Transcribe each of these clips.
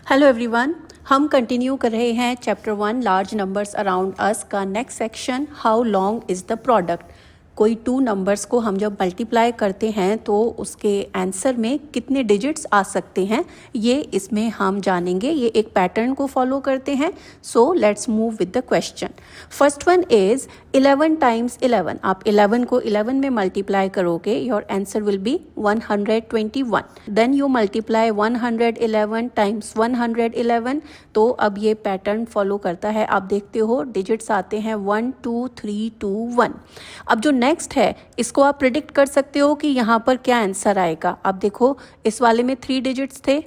Hello everyone, हम continue कर रहे हैं chapter 1 large numbers around us का next section how long is the product. कोई टू नंबर्स को हम जब मल्टीप्लाई करते हैं तो उसके आंसर में कितने डिजिट्स आ सकते हैं ये इसमें हम जानेंगे। ये एक पैटर्न को फॉलो करते हैं। So let's move with the question. First one is 11 times 11। आप 11 को 11 में मल्टीप्लाई करोगे, your answer will be 121। Then you multiply 111 times 111। तो अब ये पैटर्न फॉलो करता है। आप देखते हो डिजिट्स आते हैं 1 2 3 2 1। अब जो नेक्स्ट है इसको आप प्रिडिक्ट कर सकते हो कि यहाँ पर क्या आंसर आएगा। आप देखो इस वाले में 3 डिजिट्स थे,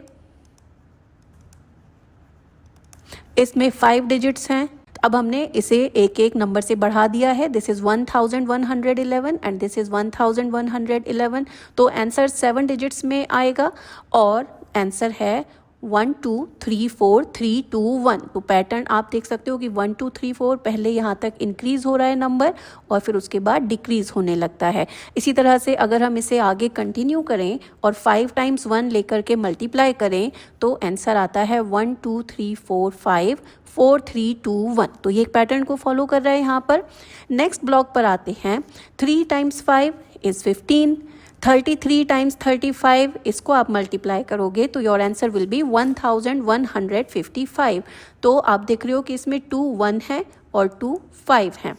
इसमें 5 डिजिट्स हैं। अब हमने इसे एक एक नंबर से बढ़ा दिया है। This is 1111 and this is 1111। तो आंसर 7 डिजिट्स में आएगा और आंसर है 1 2 3 4 3 2 1। तो पैटर्न आप देख सकते हो कि 1 2 3 4 पहले यहाँ तक इंक्रीज हो रहा है नंबर और फिर उसके बाद डिक्रीज होने लगता है। इसी तरह से अगर हम इसे आगे कंटिन्यू करें और 5 टाइम्स 1 लेकर के मल्टीप्लाई करें तो आंसर आता है 1 2 3 4 5 4 3 2 1। तो ये एक पैटर्न को फॉलो कर रहा है यहाँ पर। नेक्स्ट ब्लॉक पर आते हैं। 3 टाइम्स 5 इज 15। 33 टाइम्स 35 इसको आप मल्टीप्लाई करोगे तो योर आंसर विल बी 1155। तो आप देख रहे हो कि इसमें 2 1 है और 2 5 हैं।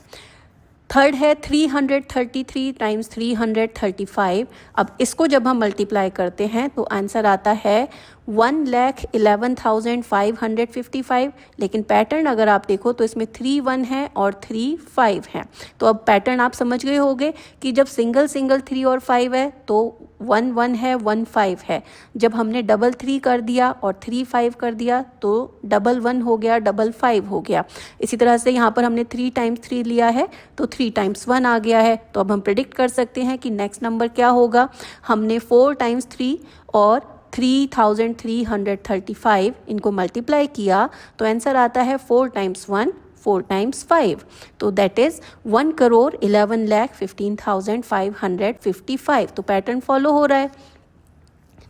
थर्ड है 333 टाइम्स 335। अब इसको जब हम मल्टीप्लाई करते हैं तो आंसर आता है 1,11,555। लेकिन पैटर्न अगर आप देखो तो इसमें 3 1 है और 3 5 है। तो अब पैटर्न आप समझ गए होंगे कि जब सिंगल 3 और 5 है तो 1 1 है 1 5 है। जब हमने डबल 3 कर दिया और 3 5 कर दिया तो डबल 1 हो गया, डबल 5 हो गया। इसी तरह से यहाँ पर हमने 3 टाइम्स 3 लिया है तो 3 टाइम्स 1 आ गया है। तो अब हम प्रिडिक्ट कर सकते हैं कि नेक्स्ट नंबर क्या होगा। हमने 4 टाइम्स 3 और 3,335 इनको मल्टीप्लाई किया तो आंसर आता है 4 टाइम्स 1 4 टाइम्स 5। तो दैट इज 1,11,15,555। तो पैटर्न फॉलो हो रहा है।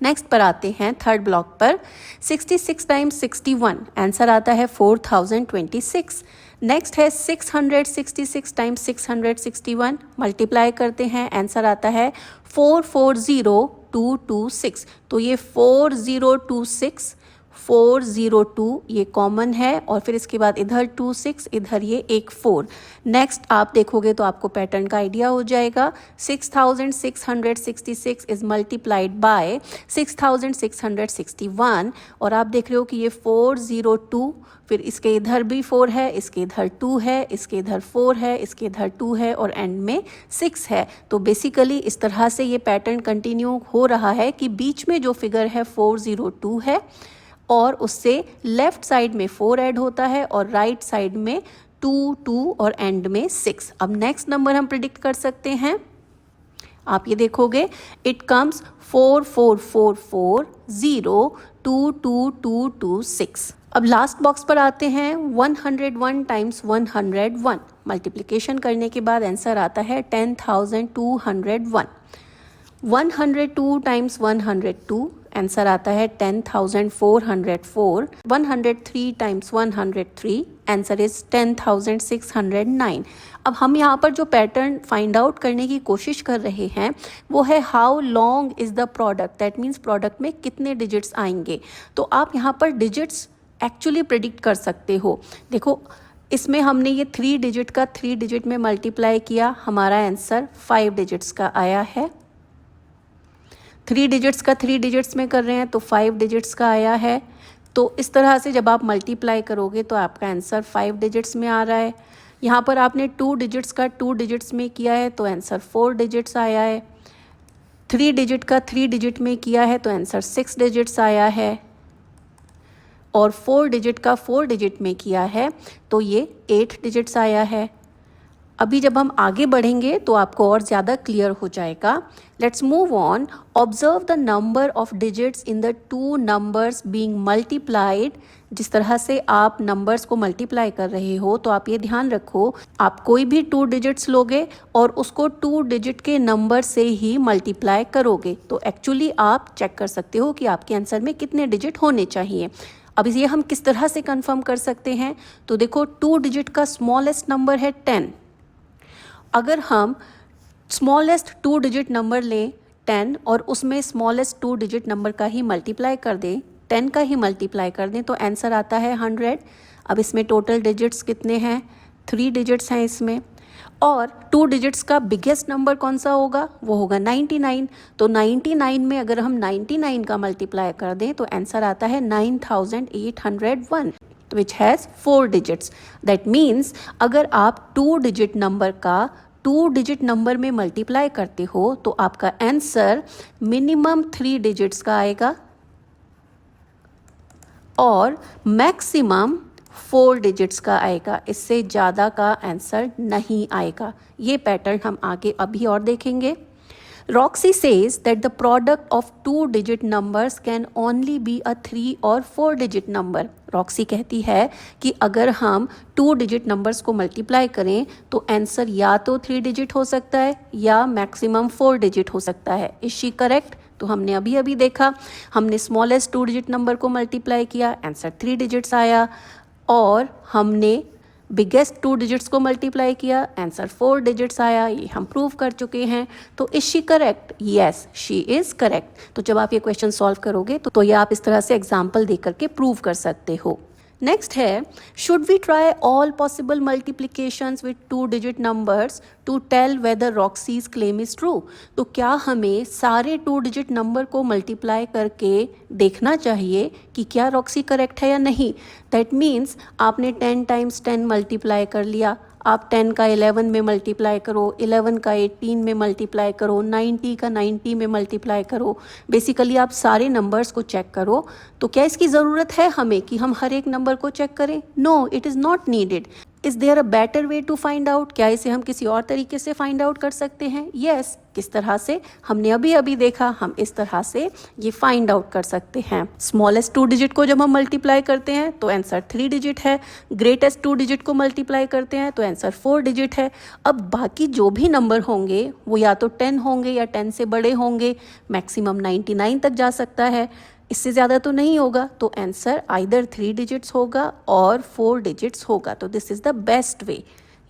नेक्स्ट पर आते हैं थर्ड ब्लॉक पर। 66 टाइम्स 61 आंसर आता है 4026। नेक्स्ट है 666 टाइम्स 661 मल्टीप्लाई करते हैं, आंसर आता है 440226। तो ये 4026 402 ये कॉमन है और फिर इसके बाद इधर 26 इधर ये एक 4। नेक्स्ट आप देखोगे तो आपको पैटर्न का आइडिया हो जाएगा। 6666 इज मल्टीप्लाइड बाय 6661 और आप देख रहे हो कि ये 402, फिर इसके इधर भी 4 है, इसके इधर 2 है, इसके इधर 4 है, इसके इधर 2 है और एंड में 6 है। तो बेसिकली इस तरह से ये पैटर्न कंटिन्यू हो रहा है कि बीच में जो फिगर है 402 है और उससे लेफ्ट साइड में 4 ऐड होता है और राइट साइड में 2 2 और एंड में 6। अब नेक्स्ट नंबर हम प्रिडिक्ट कर सकते हैं। आप ये देखोगे इट कम्स 4444022226। अब लास्ट बॉक्स पर आते हैं। 101 टाइम्स 101 मल्टीप्लिकेशन करने के बाद आंसर आता है 10,201। 102 टाइम्स 102 आंसर आता है 10,404। 103 टाइम्स 103 आंसर इज 10,609। अब हम यहाँ पर जो पैटर्न फाइंड आउट करने की कोशिश कर रहे हैं वो है how long is the product. That means product में कितने डिजिट्स आएंगे। तो आप यहाँ पर डिजिट्स एक्चुअली प्रिडिक्ट कर सकते हो। देखो इसमें हमने ये 3 डिजिट का 3 डिजिट में मल्टीप्लाई किया, हमारा आंसर 5 डिजिट्स का आया है। 3 डिजिट्स का 3 डिजिट्स में कर रहे हैं तो 5 डिजिट्स का आया है। तो इस तरह से जब आप मल्टीप्लाई करोगे तो आपका आंसर 5 डिजिट्स में आ रहा है। यहाँ पर आपने 2 डिजिट्स का 2 डिजिट्स में किया है तो आंसर 4 डिजिट्स आया है। 3 डिजिट का 3 डिजिट में किया है तो आंसर 6 डिजिट्स आया है और 4 डिजिट का 4 डिजिट में किया है तो ये 8 डिजिट्स आया है। अभी जब हम आगे बढ़ेंगे तो आपको और ज़्यादा क्लियर हो जाएगा। Let's move on. Observe the number of digits in the 2 numbers being multiplied. जिस तरह से आप नंबर्स को मल्टीप्लाई कर रहे हो तो आप ये ध्यान रखो, आप कोई भी 2 डिजिट्स लोगे और उसको 2 डिजिट के नंबर से ही मल्टीप्लाई करोगे तो एक्चुअली आप चेक कर सकते हो कि आपके आंसर में कितने डिजिट होने चाहिए। अब ये हम किस तरह से कंफर्म कर सकते हैं? तो देखो 2 डिजिट का स्मॉलेस्ट नंबर है 10। अगर हम स्मॉलेस्ट 2 डिजिट नंबर लें 10 और उसमें स्मॉलेस्ट 2 डिजिट नंबर का ही मल्टीप्लाई कर दें, 10 का ही मल्टीप्लाई कर दें, तो आंसर आता है 100। अब इसमें टोटल डिजिट्स कितने हैं? 3 डिजिट्स हैं इसमें। और 2 डिजिट्स का बिगेस्ट नंबर कौन सा होगा? वो होगा 99। तो 99 में अगर हम 99 का मल्टीप्लाई कर दें तो आंसर आता है 9801 which has 4 digits. That means अगर आप 2 डिजिट नंबर का 2 डिजिट नंबर में मल्टीप्लाई करते हो तो आपका आंसर मिनिमम 3 डिजिट्स का आएगा और मैक्सिमम 4 डिजिट्स का आएगा। इससे ज़्यादा का आंसर नहीं आएगा। ये पैटर्न हम आगे अभी और देखेंगे। Roxy says that the product of 2 digit numbers can only be a 3 और 4 digit number. Roxy कहती है कि अगर हम 2 डिजिट नंबर्स को मल्टीप्लाई करें तो आंसर या तो 3 डिजिट हो सकता है या मैक्सिमम 4 डिजिट हो सकता है। Is she correct? तो हमने अभी देखा, हमने स्मॉलेस्ट 2 डिजिट नंबर को मल्टीप्लाई किया, आंसर 3 डिजिट्स आया, और हमने बिगेस्ट 2 डिजिट्स को मल्टीप्लाई किया, आंसर 4 डिजिट्स आया। ये हम प्रूव कर चुके हैं। तो is she correct? Yes, she is correct. तो जब आप ये क्वेश्चन सॉल्व करोगे तो ये आप इस तरह से एग्जाम्पल दे करके प्रूव कर सकते हो। नेक्स्ट है, should we try all possible multiplications with 2 digit numbers to tell whether Roxie's claim is true? तो क्या हमें सारे 2 डिजिट नंबर को मल्टीप्लाई करके देखना चाहिए कि क्या रॉक्सी करेक्ट है या नहीं? दैट मीन्स आपने 10 टाइम्स 10 मल्टीप्लाई कर लिया, आप 10 का 11 में मल्टीप्लाई करो, 11 का 18 में मल्टीप्लाई करो, 90 का 90 में मल्टीप्लाई करो। बेसिकली आप सारे नंबर्स को चेक करो। तो क्या इसकी ज़रूरत है हमें कि हम हर एक नंबर को चेक करें? No, it is not needed. Is there a better way to find out? क्या इसे हम किसी और तरीके से फाइंड आउट कर सकते हैं? येस। किस तरह से? हमने अभी देखा, हम इस तरह से ये फाइंड आउट कर सकते हैं। स्मॉलेस्ट 2 डिजिट को जब हम मल्टीप्लाई करते हैं तो आंसर 3 डिजिट है, ग्रेटेस्ट 2 डिजिट को मल्टीप्लाई करते हैं तो आंसर 4 डिजिट है। अब बाकी जो भी नंबर होंगे वो या तो 10 होंगे या 10 से बड़े होंगे, मैक्सिमम 99 तक जा सकता है, इससे ज़्यादा तो नहीं होगा। तो आंसर आइदर 3 डिजिट्स होगा और 4 डिजिट्स होगा। तो this is the best way.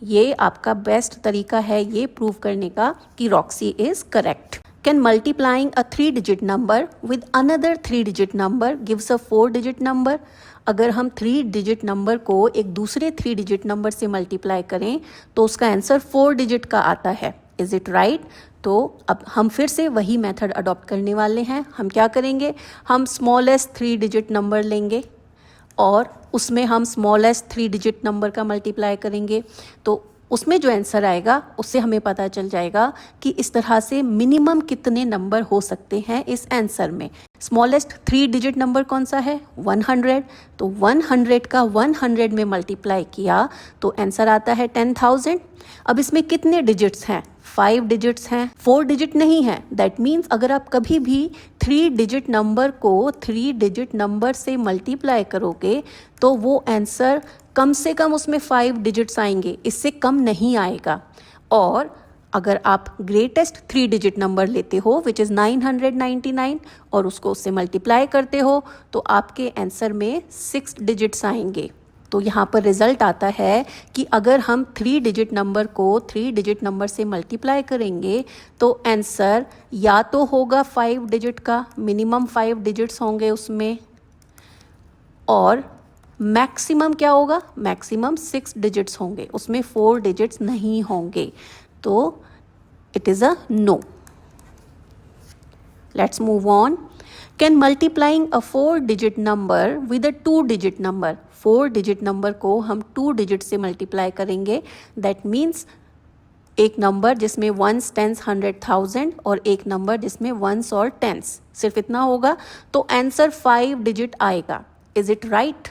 ये आपका बेस्ट तरीका है ये प्रूव करने का कि Roxy is correct. Can multiplying a 3 digit number with another 3 digit number gives a 4 digit number? अगर हम 3 डिजिट नंबर को एक दूसरे 3 डिजिट नंबर से मल्टीप्लाई करें तो उसका आंसर 4 डिजिट का आता है। Is it right? तो अब हम फिर से वही मेथड अडॉप्ट करने वाले हैं। हम क्या करेंगे? हम स्मॉलेस्ट 3 डिजिट नंबर लेंगे और उसमें हम स्मॉलेस्ट 3 डिजिट नंबर का मल्टीप्लाई करेंगे। तो उसमें जो आंसर आएगा उससे हमें पता चल जाएगा कि इस तरह से मिनिमम कितने नंबर हो सकते हैं इस आंसर में। स्मॉलेस्ट 3 डिजिट नंबर कौन सा है? 100। तो 100 का 100 में मल्टीप्लाई किया तो आंसर आता है 10,000। अब इसमें कितने डिजिट्स हैं? 5 डिजिट्स हैं, 4 डिजिट नहीं है। दैट मीन्स अगर आप कभी भी 3 डिजिट नंबर को 3 डिजिट नंबर से मल्टीप्लाई करोगे तो वो आंसर कम से कम उसमें 5 डिजिट्स आएंगे, इससे कम नहीं आएगा। और अगर आप ग्रेटेस्ट 3 डिजिट नंबर लेते हो विच इज़ 999 और उसको उससे मल्टीप्लाई करते हो तो आपके आंसर में 6 डिजिट्स आएंगे। तो यहाँ पर रिजल्ट आता है कि अगर हम 3 डिजिट नंबर को 3 डिजिट नंबर से मल्टीप्लाई करेंगे तो आंसर या तो होगा 5 डिजिट का, मिनिमम 5 डिजिट्स होंगे उसमें, और मैक्सिमम क्या होगा? मैक्सिमम 6 डिजिट्स होंगे, उसमें 4 डिजिट्स नहीं होंगे। तो it is a no. Let's move on. Can multiplying a 4 digit number with a 2 digit number? 4 digit number को हम 2 डिजिट से मल्टीप्लाई करेंगे। दैट मीन्स एक नंबर जिसमें 1s, 10s, 100,000 और एक नंबर जिसमें 1s और 10s, सिर्फ इतना होगा तो आंसर 5 डिजिट आएगा। Is it right?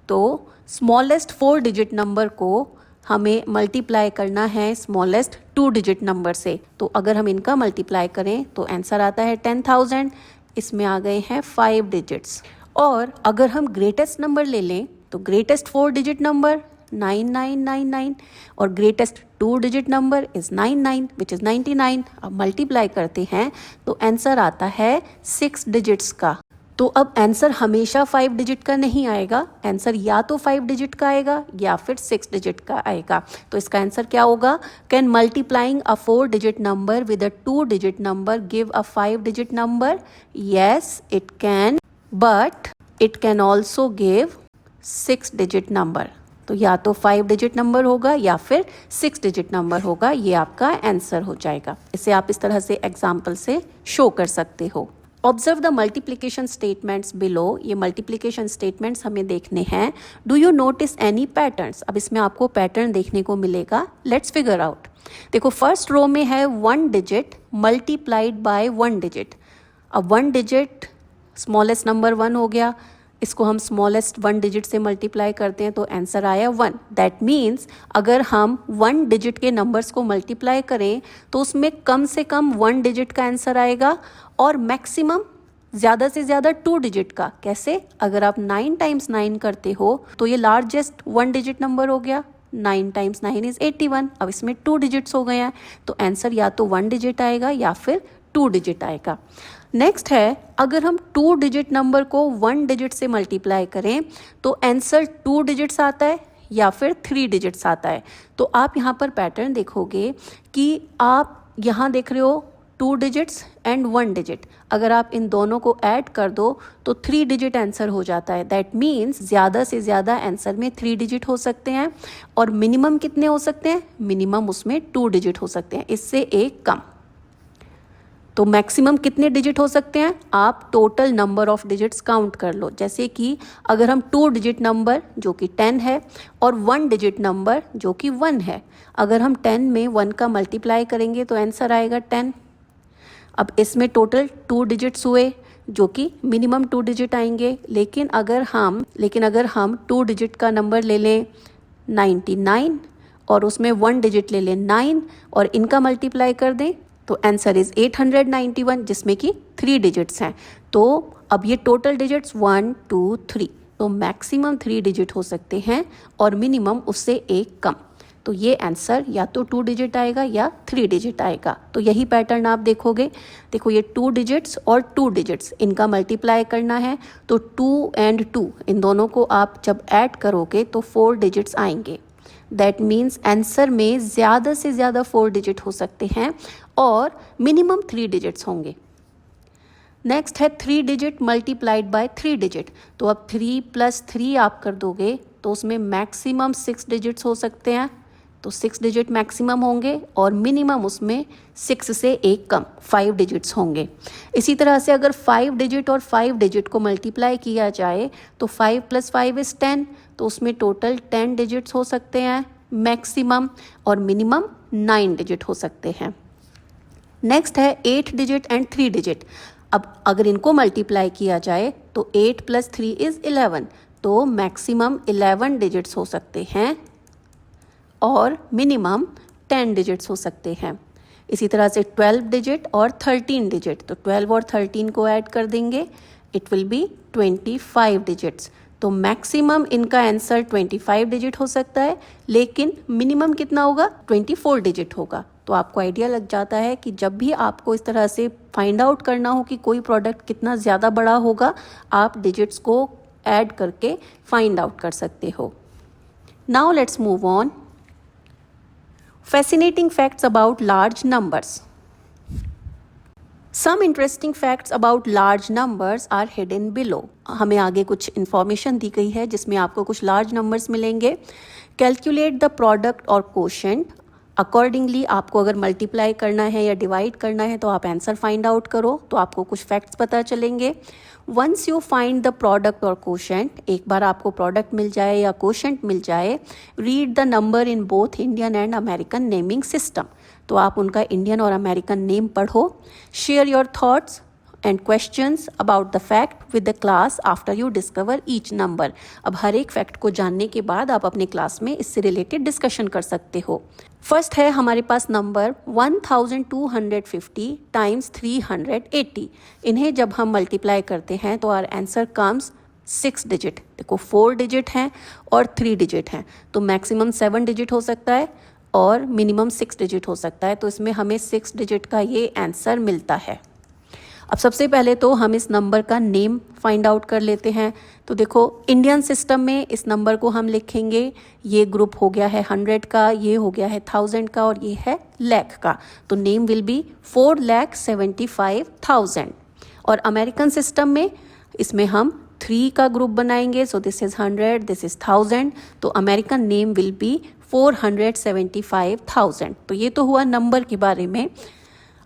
तो स्मॉलेस्ट 4 डिजिट नंबर को हमें मल्टीप्लाई करना है स्मॉलेस्ट 2 डिजिट नंबर से। तो अगर हम इनका मल्टीप्लाई करें तो आंसर आता है 10,000। इसमें आ गए हैं 5 डिजिट्स। और अगर हम ग्रेटेस्ट नंबर ले लें तो ग्रेटेस्ट 4 डिजिट नंबर 9999 और greatest 2 digit number is 99 which is 99। अब मल्टीप्लाई करते हैं तो आंसर आता है 6 डिजिट्स का। तो अब आंसर हमेशा 5 डिजिट का नहीं आएगा, आंसर या तो 5 डिजिट का आएगा या फिर 6 डिजिट का आएगा। तो इसका आंसर क्या होगा? Can multiplying a 4 digit number with a 2 digit number give a 5 digit number? Yes it can, but it can also give 6 digit number. तो या तो 5 डिजिट नंबर होगा या फिर 6 डिजिट नंबर होगा, ये आपका आंसर हो जाएगा। इसे आप इस तरह से एग्जाम्पल से शो कर सकते हो। Observe the multiplication statements below. ये मल्टीप्लीकेशन स्टेटमेंट्स हमें देखने हैं। Do you notice any patterns? अब इसमें आपको पैटर्न देखने को मिलेगा। Let's figure out. देखो फर्स्ट रो में है 1 डिजिट मल्टीप्लाइड बाय 1 डिजिट। अब 1 डिजिट स्मॉलेस्ट नंबर 1 हो गया, इसको हम स्मॉलेस्ट 1 डिजिट से मल्टीप्लाई करते हैं तो आंसर आया 1। दैट मीन्स अगर हम 1 डिजिट के नंबर्स को मल्टीप्लाई करें तो उसमें कम से कम 1 डिजिट का आंसर आएगा और मैक्सिमम ज़्यादा से ज़्यादा 2 डिजिट का। कैसे? अगर आप 9 टाइम्स 9 करते हो तो ये लार्जेस्ट 1 डिजिट नंबर हो गया, 9 टाइम्स 9 इज़ 81। अब इसमें 2 डिजिट्स हो गए हैं तो आंसर या तो 1 डिजिट आएगा या फिर 2 डिजिट आएगा। नेक्स्ट है, अगर हम 2 डिजिट नंबर को 1 डिजिट से मल्टीप्लाई करें तो आंसर 2 डिजिट्स आता है या फिर 3 डिजिट्स आता है। तो आप यहाँ पर पैटर्न देखोगे कि आप यहाँ देख रहे हो 2 डिजिट्स एंड 1 डिजिट। अगर आप इन दोनों को ऐड कर दो तो 3 डिजिट आंसर हो जाता है। दैट मीन्स ज़्यादा से ज़्यादा आंसर में 3 डिजिट हो सकते हैं और मिनिमम कितने हो सकते हैं? मिनिमम उसमें 2 डिजिट हो सकते हैं, इससे एक कम। तो मैक्सिमम कितने डिजिट हो सकते हैं? आप total number of digits count कर लो। जैसे कि अगर हम 2 डिजिट नंबर जो कि 10 है और 1 डिजिट नंबर जो कि 1 है, अगर हम 10 में 1 का मल्टीप्लाई करेंगे तो आंसर आएगा 10। अब इसमें टोटल 2 डिजिट्स हुए जो कि मिनिमम 2 डिजिट आएंगे। लेकिन अगर हम 2 डिजिट का नंबर ले लें 99 और उसमें 1 डिजिट ले लें 9 और इनका मल्टीप्लाई कर दें तो आंसर इज़ 891 जिसमें कि 3 डिजिट्स हैं। तो अब ये टोटल डिजिट्स 1 2 3, तो मैक्सिमम 3 डिजिट हो सकते हैं और मिनिमम उससे एक कम। तो ये आंसर या तो 2 डिजिट आएगा या 3 डिजिट आएगा। तो यही पैटर्न आप देखोगे। देखो ये 2 डिजिट्स और 2 डिजिट्स इनका मल्टीप्लाई करना है तो 2 एंड 2 इन दोनों को आप जब ऐड करोगे तो 4 डिजिट्स आएंगे। दैट मीन्स आंसर में ज़्यादा से ज़्यादा 4 डिजिट हो सकते हैं और मिनिमम 3 डिजिट्स होंगे। नेक्स्ट है 3 डिजिट मल्टीप्लाइड बाय 3 डिजिट। तो अब 3 + 3 आप कर दोगे तो उसमें मैक्सिमम 6 डिजिट्स हो सकते हैं। तो 6 डिजिट मैक्सिमम होंगे और मिनिमम उसमें 6 से एक कम 5 डिजिट्स होंगे। इसी तरह से अगर 5 डिजिट और 5 डिजिट को मल्टीप्लाई किया जाए तो 5 + 5 इज़ 10, तो उसमें टोटल 10 डिजिट्स हो सकते हैं मैक्सिमम और मिनिमम 9 डिजिट हो सकते हैं। नेक्स्ट है 8 डिजिट एंड 3 डिजिट। अब अगर इनको मल्टीप्लाई किया जाए तो 8 + 3 इज़ 11, तो मैक्सिमम 11 डिजिट्स हो सकते हैं और मिनिमम 10 डिजिट्स हो सकते हैं। इसी तरह से 12 डिजिट और 13 डिजिट, तो 12 और 13 को ऐड कर देंगे, इट विल बी 25 डिजिट्स। तो मैक्सिमम इनका आंसर 25 डिजिट हो सकता है लेकिन मिनिमम कितना होगा? 24 डिजिट होगा। तो आपको आइडिया लग जाता है कि जब भी आपको इस तरह से फाइंड आउट करना हो कि कोई प्रोडक्ट कितना ज़्यादा बड़ा होगा, आप डिजिट्स को ऐड करके फाइंड आउट कर सकते हो। Now let's move on. Fascinating facts about large numbers. Some interesting facts about large numbers are hidden below. हमें आगे कुछ इन्फॉर्मेशन दी गई है जिसमें आपको कुछ लार्ज नंबर्स मिलेंगे। कैलकुलेट द प्रोडक्ट और कोशेंट। अकॉर्डिंगली आपको अगर मल्टीप्लाई करना है या डिवाइड करना है तो आप आंसर फाइंड आउट करो, तो आपको कुछ फैक्ट्स पता चलेंगे। Once you find the product और कोशेंट, एक बार आपको प्रोडक्ट मिल जाए या कोशेंट मिल जाए, read the number in both Indian and American naming system, तो आप उनका इंडियन और अमेरिकन नेम पढ़ो। Share your thoughts and questions about the fact with the class after you discover each number. अब हर एक फैक्ट को जानने के बाद आप अपने क्लास में इससे रिलेटेड डिस्कशन कर सकते हो। फर्स्ट है हमारे पास नंबर 1250 टाइम्स 380। इन्हें जब हम मल्टीप्लाई करते हैं तो आवर आंसर कम्स 6 डिजिट। देखो 4 डिजिट हैं और 3 डिजिट हैं, तो मैक्सिमम 7 डिजिट हो सकता है और मिनिमम 6 डिजिट हो सकता है। तो इसमें हमें 6 डिजिट का ये आंसर मिलता है। अब सबसे पहले तो हम इस नंबर का नेम फाइंड आउट कर लेते हैं। तो देखो इंडियन सिस्टम में इस नंबर को हम लिखेंगे, ये ग्रुप हो गया है 100 का, ये हो गया है 1000 का और ये है लाख का। तो नेम विल बी 4,75,000। और अमेरिकन सिस्टम में इसमें हम 3 का ग्रुप बनाएंगे। So this is 100, this is 1000। तो अमेरिकन नेम विल बी 475,000। तो ये तो हुआ नंबर के बारे में।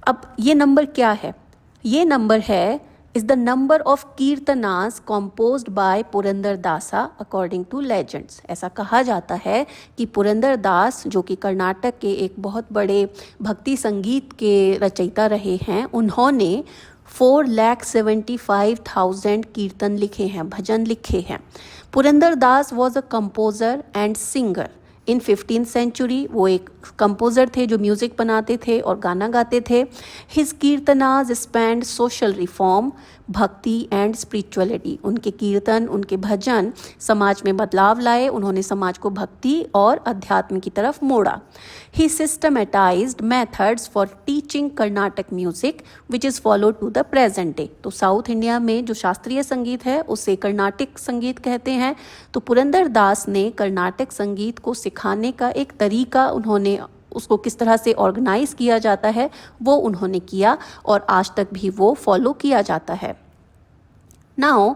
अब ये नंबर क्या है? ये नंबर है is the number of kirtanas composed by Purandara Dasa according to legends. ऐसा कहा जाता है कि पुरंदर दास जो कि कर्नाटक के एक बहुत बड़े भक्ति संगीत के रचयिता रहे हैं, उन्होंने 4,75,000 कीर्तन लिखे हैं, भजन लिखे हैं। Purandara Das was a composer and singer in 15th century. वो एक कंपोज़र थे जो म्यूज़िक बनाते थे और गाना गाते थे। हिज कीर्तनाज स्पैंड सोशल रिफॉर्म, भक्ति एंड स्पिरिचुअलिटी। उनके कीर्तन, उनके भजन समाज में बदलाव लाए। उन्होंने समाज को भक्ति और अध्यात्म की तरफ मोड़ा। He systematised methods for teaching Carnatic music which is followed to the present day. तो साउथ इंडिया में जो शास्त्रीय संगीत है उसे कर्नाटक संगीत कहते हैं। तो पुरंदर दास ने कर्नाटक संगीत को सिखाने का एक तरीका, उन्होंने उसको किस तरह से ऑर्गेनाइज किया जाता है वो उन्होंने किया और आज तक भी वो फॉलो किया जाता है। Now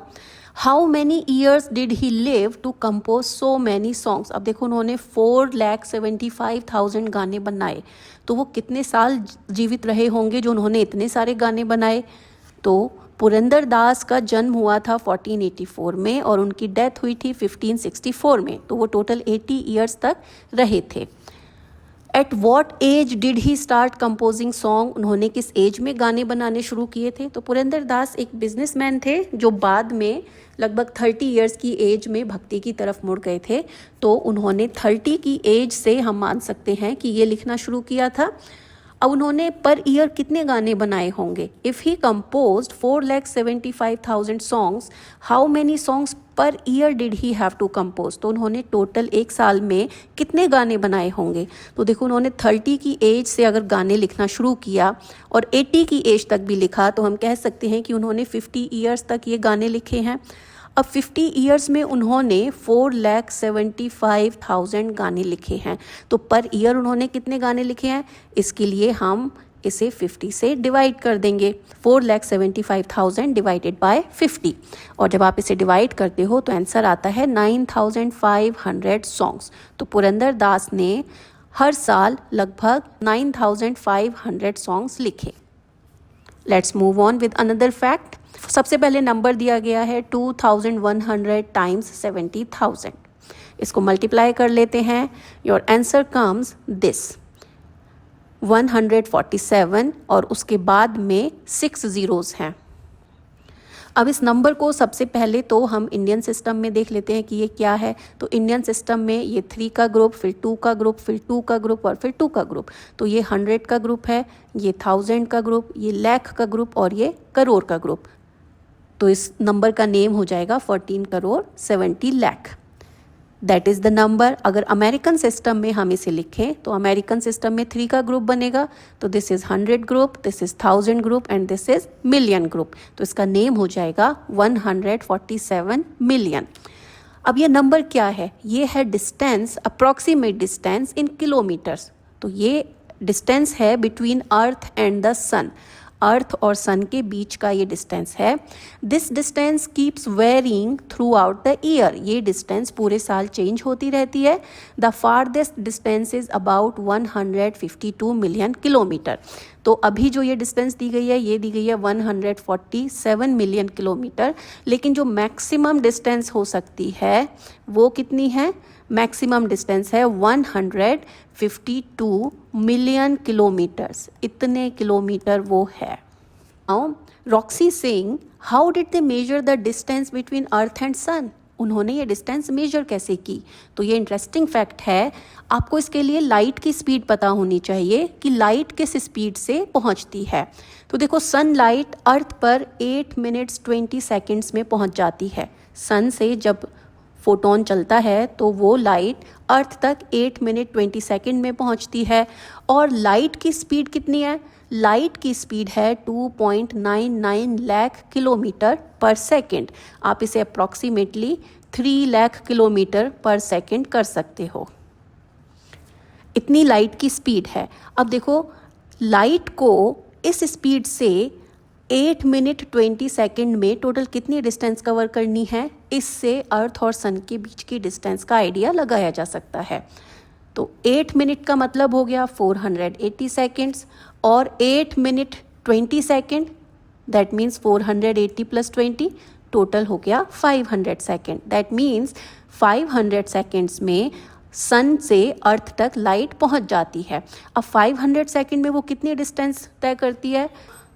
how many years did he live to compose so many songs. अब देखो उन्होंने 4,75,000 गाने बनाए, तो वो कितने साल जीवित रहे होंगे जो उन्होंने इतने सारे गाने बनाए। तो पुरंदर दास का जन्म हुआ था 1484 में और उनकी डेथ हुई थी 1564 में। तो वो टोटल 80 ईयर्स तक रहे थे। At what age did he start composing song. उन्होंने किस एज में गाने बनाने शुरू किए थे? तो पुरंदर दास एक बिजनेसमैन थे जो बाद में लगभग 30 ईयर्स की एज में भक्ति की तरफ मुड़ गए थे। तो उन्होंने 30 की एज से हम मान सकते हैं कि ये लिखना शुरू किया था। अब उन्होंने पर ईयर कितने गाने बनाए होंगे? If he composed 4,75,000 songs, how many songs per year did he have to compose. तो उन्होंने टोटल एक साल में कितने गाने बनाए होंगे? तो देखो उन्होंने 30 की एज से अगर गाने लिखना शुरू किया और 80 की एज तक भी लिखा, तो हम कह सकते हैं कि उन्होंने 50 ईयर्स तक ये गाने लिखे हैं। अब 50 ईयर्स में उन्होंने 4,75,000 गाने लिखे हैं। तो पर ईयर उन्होंने कितने गाने लिखे हैं? इसके लिए हम इसे 50 से डिवाइड कर देंगे। 4,75,000 डिवाइडेड बाय 50। और जब आप इसे डिवाइड करते हो तो आंसर आता है 9,500 सॉन्ग्स। तो पुरंदर दास ने हर साल लगभग 9,500 सॉन्ग्स लिखे। Let's move on with another fact. सबसे पहले नंबर दिया गया है 2,100 टाइम्स 70,000। इसको मल्टीप्लाई कर लेते हैं। योर आंसर कम्स दिस 147 और उसके बाद में 6 ज़ीरोज़ हैं। अब इस नंबर को सबसे पहले तो हम इंडियन सिस्टम में देख लेते हैं कि ये क्या है। तो इंडियन सिस्टम में ये 3 का ग्रुप, फिर 2 का ग्रुप, फिर 2 का ग्रुप और फिर 2 का ग्रुप। तो ये 100 का ग्रुप है, ये 1000 का ग्रुप, ये लाख का ग्रुप और ये करोड़ का ग्रुप। तो इस नंबर का नेम हो जाएगा 14 crore 70 lakh. That is the number. अगर अमेरिकन सिस्टम में हम इसे लिखें तो अमेरिकन सिस्टम में 3 का ग्रुप बनेगा। तो this is 100 group, this is 1000 group and this is million group. तो इसका नेम हो जाएगा 147 मिलियन। अब ये नंबर क्या है? ये है distance, approximate distance in kilometres. तो ये डिस्टेंस है between earth and the sun. Earth और सन के बीच का ये डिस्टेंस है। This distance keeps varying throughout the year. ये डिस्टेंस पूरे साल चेंज होती रहती है। The farthest distance is about 152 million kilometre. तो अभी जो ये डिस्टेंस दी गई है ये दी गई है 147 मिलियन किलोमीटर। लेकिन जो मैक्सिमम डिस्टेंस हो सकती है वो कितनी है? मैक्सिमम डिस्टेंस है 152 मिलियन किलोमीटर्स। इतने किलोमीटर वो है। Now Roxie Singh, how did they measure the distance between earth and sun? उन्होंने ये डिस्टेंस मेजर कैसे की? तो ये इंटरेस्टिंग फैक्ट है। आपको इसके लिए लाइट की स्पीड पता होनी चाहिए कि लाइट किस स्पीड से पहुंचती है। तो देखो सनलाइट अर्थ पर 8 मिनट्स 20 सेकेंड्स में पहुंच जाती है। सन से जब फोटोन चलता है तो वो लाइट अर्थ तक 8 मिनट 20 सेकेंड में पहुंचती है। और लाइट की स्पीड कितनी है? लाइट की स्पीड है 2.99 लाख किलोमीटर पर सेकेंड। आप इसे अप्रॉक्सीमेटली 3 लाख किलोमीटर पर सेकेंड कर सकते हो। इतनी लाइट की स्पीड है। अब देखो, लाइट को इस स्पीड से 8 मिनट 20 सेकेंड में टोटल कितनी डिस्टेंस कवर करनी है, इससे अर्थ और सन के बीच की डिस्टेंस का आइडिया लगाया जा सकता है। तो 8 मिनट का मतलब हो गया 480 सेकेंड्स, और 8 minute 20 second, that means 480 plus 20, total हो गया 500 सेकेंड। दैट मीन्स 500 सेकेंड्स में सन से अर्थ तक लाइट पहुंच जाती है। अब 500 सेकेंड में वो कितनी डिस्टेंस तय करती है,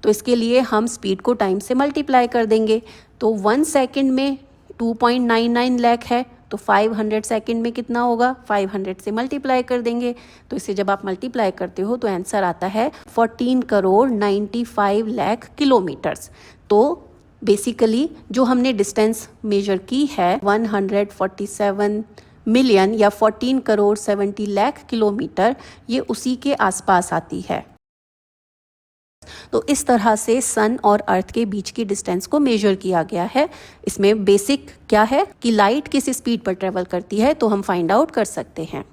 तो इसके लिए हम स्पीड को टाइम से मल्टीप्लाई कर देंगे। तो 1 सेकेंड में 2.99 लाख है, तो 500 सेकेंड में कितना होगा, 500 से मल्टीप्लाई कर देंगे। तो इसे जब आप मल्टीप्लाई करते हो तो आंसर आता है 14 करोड़ 95 लाख किलोमीटर्स। तो बेसिकली जो हमने डिस्टेंस मेजर की है 147 मिलियन या 14 करोड़ 70 लाख किलोमीटर, ये उसी के आसपास आती है। तो इस तरह से सन और अर्थ के बीच की डिस्टेंस को मेजर किया गया है। इसमें बेसिक क्या है कि लाइट किस स्पीड पर ट्रेवल करती है, तो हम फाइंड आउट कर सकते हैं।